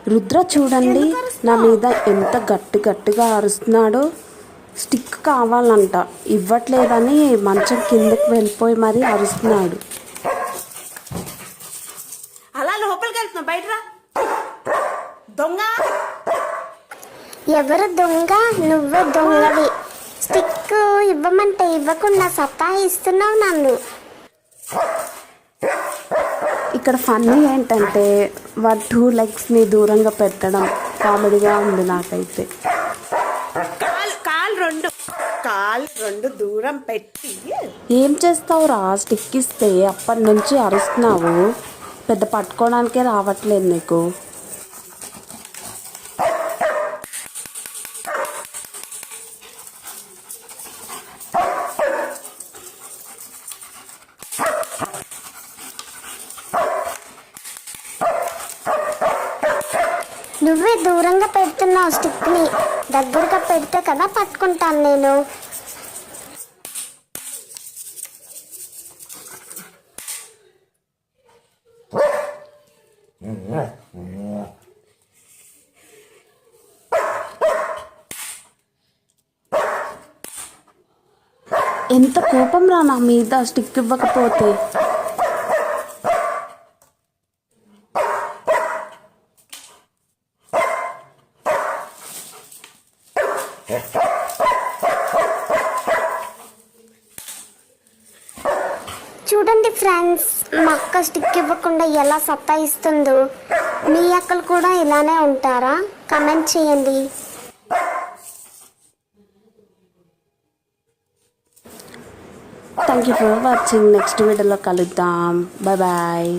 రుద్ర చూడండి నా మీద ఎంత గట్టిగా అరుస్తున్నాడో. స్టిక్ కావాలంట, ఇవ్వట్లేదని మంచం కిందకి వెళ్ళిపోయి మరీ అరుస్తున్నాడు. అలా లోపలికి వెళ్తున్నా, బయటరా దొంగ. ఎవరు దొంగ? నువ్వే దొంగవి. స్టిక్ ఇవ్వమంటే ఇవ్వకుండా సతాయిస్తున్నావు నన్ను. ఇక్కడ ఫన్నీ ఏంటంటే వాడు 2 లెగ్స్ని దూరంగా పెట్టడం కామెడీగా ఉంది నాకైతే. కాలు రెండు దూరం పెట్టి ఏం చేస్తావురా? స్టిక్ ఇస్తే అప్పటి నుంచి అరుస్తున్నావు. పెద్ద పట్టుకోవడానికే రావట్లేదు నీకు. నువ్వే దూరంగా పెడుతున్నావు స్టిక్ని. దగ్గరగా పెడితే కదా పట్టుకుంటాను నేను. ఎంత కోపం రా నా మీద స్టిక్ ఇవ్వకపోతే. చూడండి ఫ్రెండ్స్, మా అక్క స్టిక్ ఇవ్వకుండా ఎలా సతాయిస్తుందో. మీ అక్కలు కూడా ఇలానే ఉంటారా? కమెంట్ చేయండి. Thank you for watching. Next వీడియోలో కలుద్దాం. Bye bye.